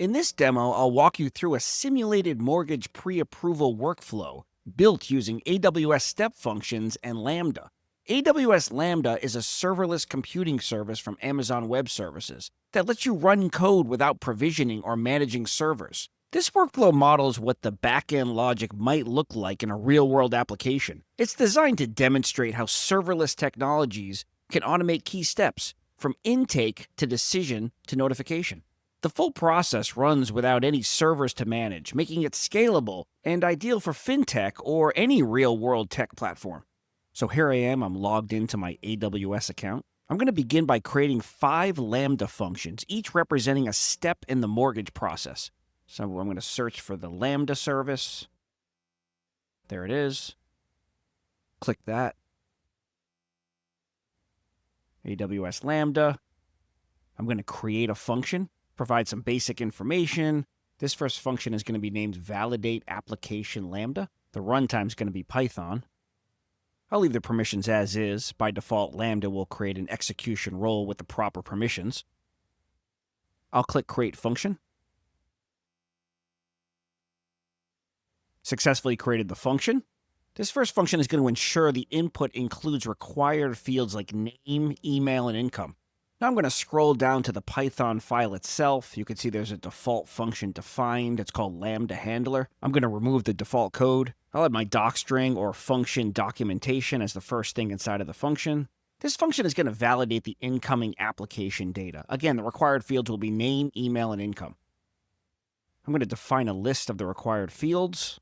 In this demo, I'll walk you through a simulated mortgage pre-approval workflow built using AWS Step Functions and Lambda. AWS Lambda is a serverless computing service from Amazon Web Services that lets you run code without provisioning or managing servers. This workflow models what the back-end logic might look like in a real-world application. It's designed to demonstrate how serverless technologies can automate key steps, from intake to decision to notification. The full process runs without any servers to manage, making it scalable and ideal for fintech or any real-world tech platform. So here I am, I'm logged into my AWS account. I'm going to begin by creating 5 Lambda functions, each representing a step in the mortgage process. So I'm going to search for the Lambda service. There it is. Click that. AWS Lambda. I'm going to create a function, provide some basic information. This first function is going to be named Validate Application Lambda. The runtime is going to be Python. I'll leave the permissions as is. By default, Lambda will create an execution role with the proper permissions. I'll click Create Function. Successfully created the function. This first function is going to ensure the input includes required fields like name, email, and income. Now I'm going to scroll down to the Python file itself. You can see there's a default function defined. It's called Lambda Handler. I'm going to remove the default code. I'll add my docstring or function documentation as the first thing inside of the function. This function is going to validate the incoming application data. Again, the required fields will be name, email, and income. I'm going to define a list of the required fields.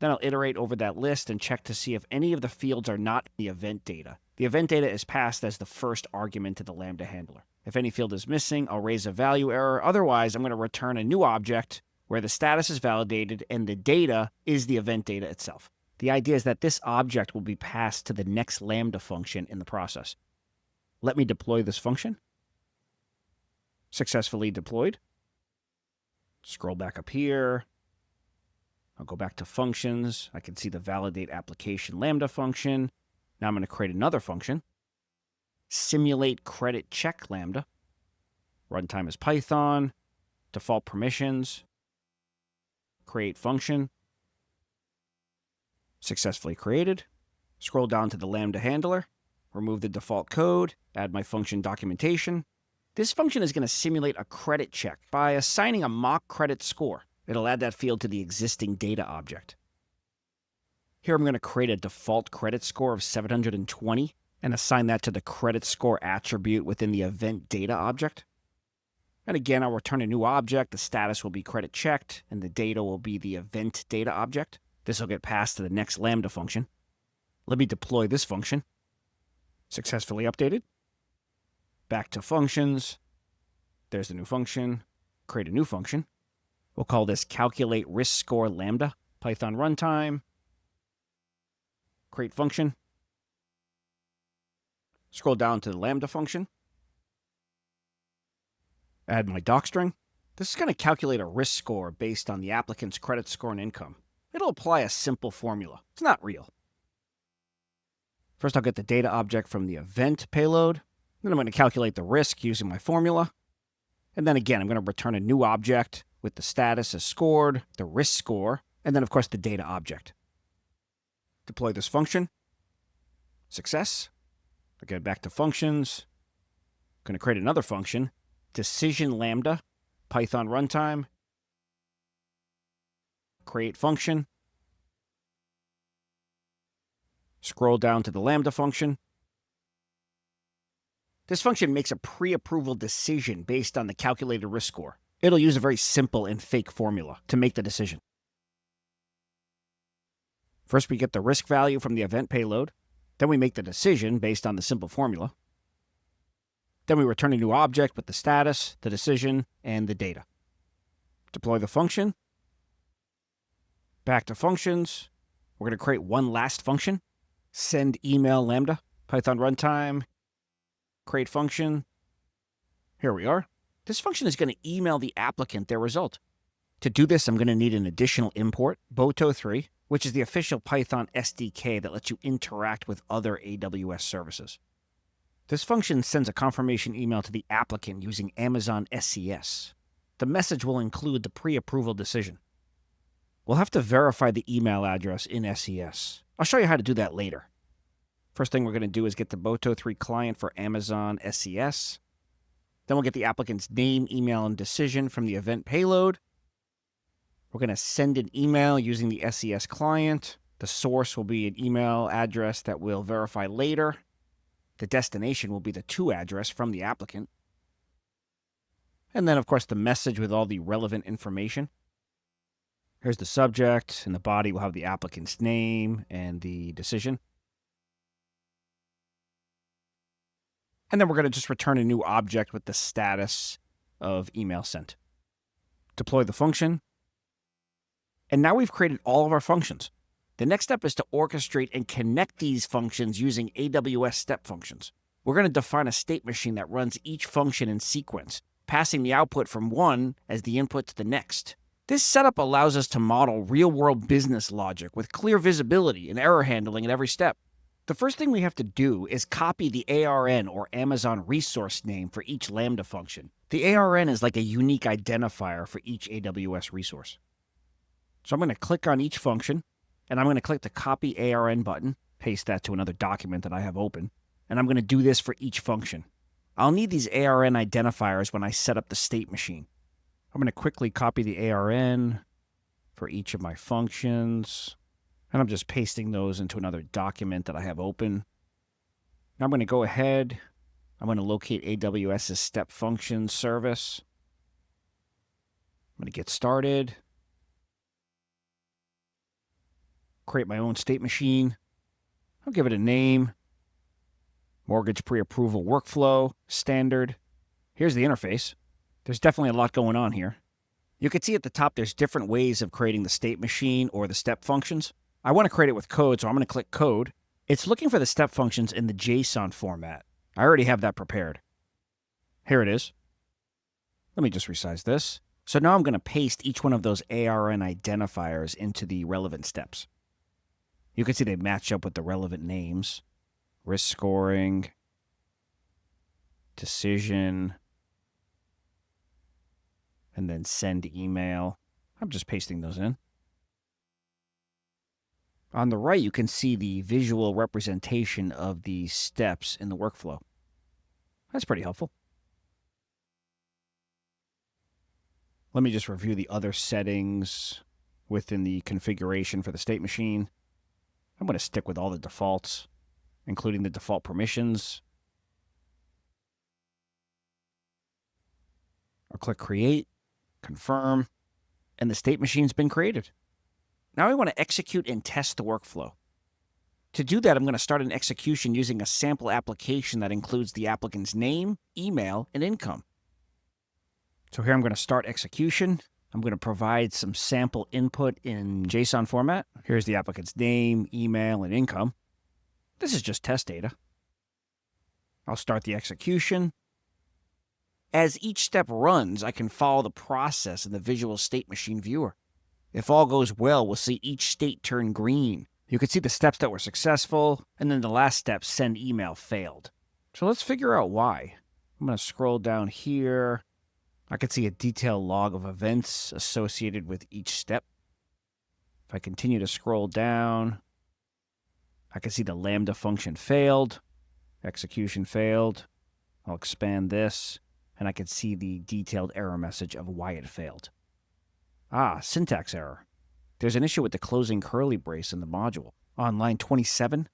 Then I'll iterate over that list and check to see if any of the fields are not the event data. The event data is passed as the first argument to the Lambda handler. If any field is missing, I'll raise a value error. Otherwise, I'm going to return a new object where the status is validated and the data is the event data itself. The idea is that this object will be passed to the next Lambda function in the process. Let me deploy this function. Successfully deployed. Scroll back up here. I'll go back to functions. I can see the validate application Lambda function. Now I'm going to create another function. Simulate credit check Lambda. Runtime is Python. Default permissions. Create function. Successfully created. Scroll down to the Lambda handler. Remove the default code. Add my function documentation. This function is going to simulate a credit check by assigning a mock credit score. It'll add that field to the existing data object. Here I'm going to create a default credit score of 720 and assign that to the credit score attribute within the event data object. And again, I'll return a new object. The status will be credit checked, and the data will be the event data object. This will get passed to the next Lambda function. Let me deploy this function. Successfully updated. Back to functions. There's the new function. Create a new function. We'll call this Calculate Risk Score Lambda. Python runtime. Create function. Scroll down to the Lambda function. Add my docstring. This is going to calculate a risk score based on the applicant's credit score and income. It'll apply a simple formula. It's not real. First, I'll get the data object from the event payload. Then I'm going to calculate the risk using my formula. And then again, I'm going to return a new object with the status as scored, the risk score, and then, of course, the data object. Deploy this function. Success. Again, back to functions. I'm going to create another function. Decision Lambda. Python runtime. Create function. Scroll down to the Lambda function. This function makes a pre-approval decision based on the calculated risk score. It'll use a very simple and fake formula to make the decision. First, we get the risk value from the event payload. Then we make the decision based on the simple formula. Then we return a new object with the status, the decision, and the data. Deploy the function. Back to functions. We're going to create one last function. Send email Lambda. Python runtime. Create function. Here we are. This function is going to email the applicant their result. To do this, I'm going to need an additional import, Boto3, which is the official Python SDK that lets you interact with other AWS services. This function sends a confirmation email to the applicant using Amazon SES. The message will include the pre-approval decision. We'll have to verify the email address in SES. I'll show you how to do that later. First thing we're going to do is get the Boto3 client for Amazon SES. Then we'll get the applicant's name, email, and decision from the event payload. We're going to send an email using the SES client. The source will be an email address that we'll verify later. The destination will be the to address from the applicant. And then, of course, the message with all the relevant information. Here's the subject, and the body will have the applicant's name and the decision. And then we're going to just return a new object with the status of email sent. Deploy the function. And now we've created all of our functions. The next step is to orchestrate and connect these functions using AWS Step Functions. We're going to define a state machine that runs each function in sequence, passing the output from one as the input to the next. This setup allows us to model real-world business logic with clear visibility and error handling at every step. The first thing we have to do is copy the ARN, or Amazon resource name, for each Lambda function. The ARN is like a unique identifier for each AWS resource. So I'm going to click on each function, and I'm going to click the Copy ARN button, paste that to another document that I have open, and I'm going to do this for each function. I'll need these ARN identifiers when I set up the state machine. I'm going to quickly copy the ARN for each of my functions, and I'm just pasting those into another document that I have open. Now I'm going to go ahead. I'm going to locate AWS's Step Functions service. I'm going to get started. Create my own state machine. I'll give it a name. Mortgage pre-approval workflow, standard. Here's the interface. There's definitely a lot going on here. You can see at the top there's different ways of creating the state machine or the step functions. I want to create it with code, so I'm going to click code. It's looking for the step functions in the JSON format. I already have that prepared. Here it is. Let me just resize this. So now I'm going to paste each one of those ARN identifiers into the relevant steps. You can see they match up with the relevant names. Risk scoring, decision, and then send email. I'm just pasting those in. On the right, you can see the visual representation of the steps in the workflow. That's pretty helpful. Let me just review the other settings within the configuration for the state machine. I'm going to stick with all the defaults, including the default permissions. I'll click Create, Confirm, and the state machine's been created. Now I want to execute and test the workflow. To do that, I'm going to start an execution using a sample application that includes the applicant's name, email, and income. So here I'm going to start execution. I'm going to provide some sample input in JSON format. Here's the applicant's name, email, and income. This is just test data. I'll start the execution. As each step runs, I can follow the process in the visual state machine viewer. If all goes well, we'll see each state turn green. You can see the steps that were successful, and then the last step, send email, failed. So let's figure out why. I'm going to scroll down here. I can see a detailed log of events associated with each step. If I continue to scroll down, I can see the Lambda function failed, execution failed. I'll expand this, and I can see the detailed error message of why it failed. Syntax error. There's an issue with the closing curly brace in the module. On line 27.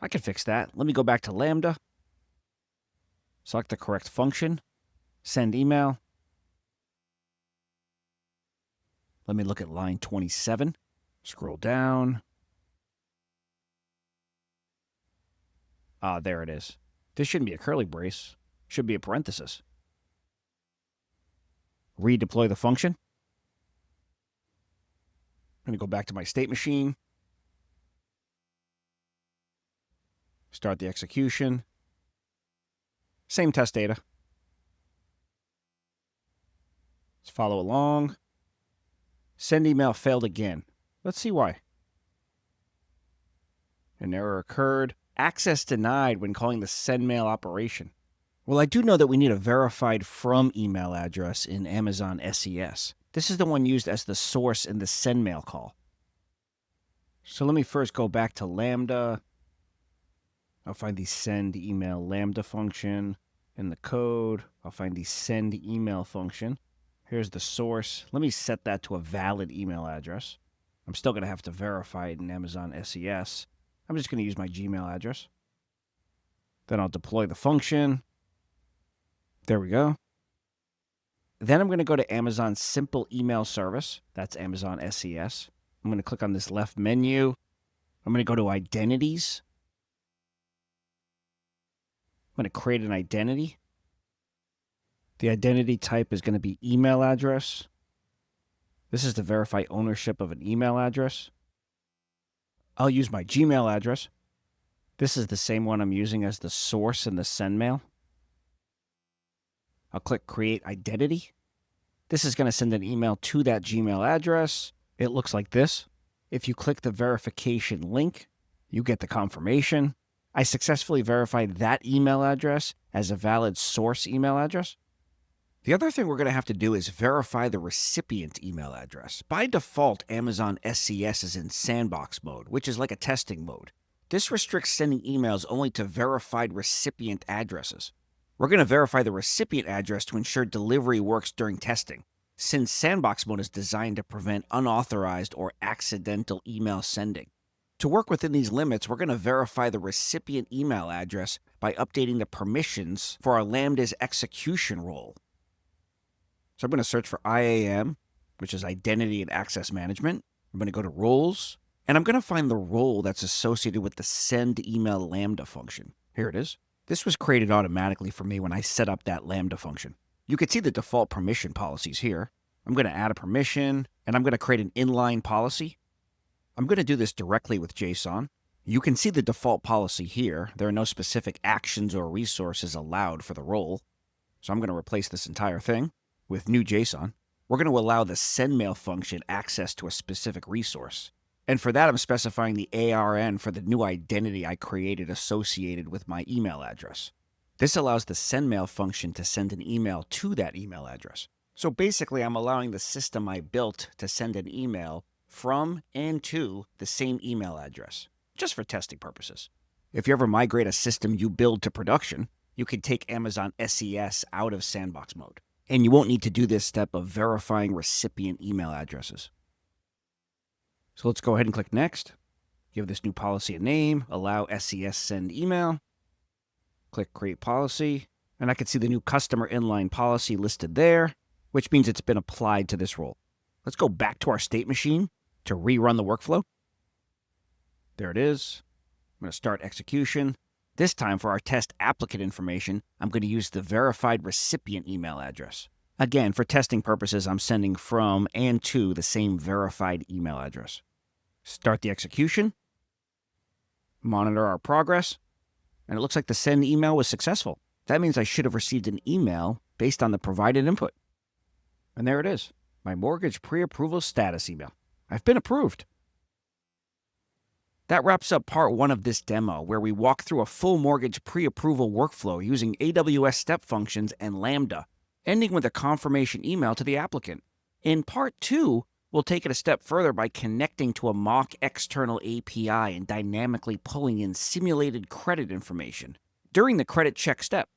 I can fix that. Let me go back to Lambda. Select the correct function. Send email. Let me look at line 27. Scroll down. There it is. This shouldn't be a curly brace. Should be a parenthesis. Redeploy the function. I'm going to go back to my state machine. Start the execution. Same test data. Let's follow along. Send email failed again. Let's see why. An error occurred. Access denied when calling the send mail operation. Well, I do know that we need a verified from email address in Amazon SES. This is the one used as the source in the sendmail call. So let me first go back to Lambda. I'll find the send email Lambda function in the code. I'll find the send email function. Here's the source. Let me set that to a valid email address. I'm still going to have to verify it in Amazon SES. I'm just going to use my Gmail address. Then I'll deploy the function. There we go. Then I'm going to go to Amazon Simple Email Service. That's Amazon SES. I'm going to click on this left menu. I'm going to go to Identities. I'm going to create an identity. The identity type is going to be email address. This is to verify ownership of an email address. I'll use my Gmail address. This is the same one I'm using as the source in the sendmail. I'll click Create Identity. This is going to send an email to that Gmail address. It looks like this. If you click the verification link, you get the confirmation. I successfully verified that email address as a valid source email address. The other thing we're going to have to do is verify the recipient email address. By default, Amazon SES is in sandbox mode, which is like a testing mode. This restricts sending emails only to verified recipient addresses. We're going to verify the recipient address to ensure delivery works during testing, since sandbox mode is designed to prevent unauthorized or accidental email sending. To work within these limits, we're going to verify the recipient email address by updating the permissions for our Lambda's execution role. So I'm going to search for IAM, which is Identity and Access Management. I'm going to go to Roles, and I'm going to find the role that's associated with the Send Email Lambda function. Here it is. This was created automatically for me when I set up that Lambda function. You can see the default permission policies here. I'm going to add a permission, and I'm going to create an inline policy. I'm going to do this directly with JSON. You can see the default policy here. There are no specific actions or resources allowed for the role. So I'm going to replace this entire thing with new JSON. We're going to allow the sendmail function access to a specific resource. And for that, I'm specifying the ARN for the new identity I created associated with my email address. This allows the sendmail function to send an email to that email address. So basically, I'm allowing the system I built to send an email from and to the same email address, just for testing purposes. If you ever migrate a system you build to production, you can take Amazon SES out of sandbox mode. And you won't need to do this step of verifying recipient email addresses. So let's go ahead and click Next. Give this new policy a name, allow SES send email. Click Create Policy, and I can see the new customer inline policy listed there, which means it's been applied to this role. Let's go back to our state machine to rerun the workflow. There it is. I'm going to start execution. This time for our test applicant information, I'm going to use the verified recipient email address. Again, for testing purposes, I'm sending from and to the same verified email address. Start the execution. Monitor our progress. And it looks like the send email was successful. That means I should have received an email based on the provided input. And there it is, my mortgage pre-approval status email. I've been approved. That wraps up part 1 of this demo, where we walk through a full mortgage pre-approval workflow using AWS Step Functions and Lambda, ending with a confirmation email to the applicant. In part 2, we'll take it a step further by connecting to a mock external API and dynamically pulling in simulated credit information during the credit check step.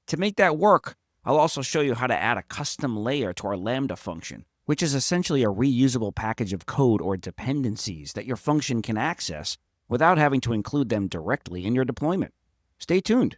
To make that work, I'll also show you how to add a custom layer to our Lambda function, which is essentially a reusable package of code or dependencies that your function can access without having to include them directly in your deployment. Stay tuned.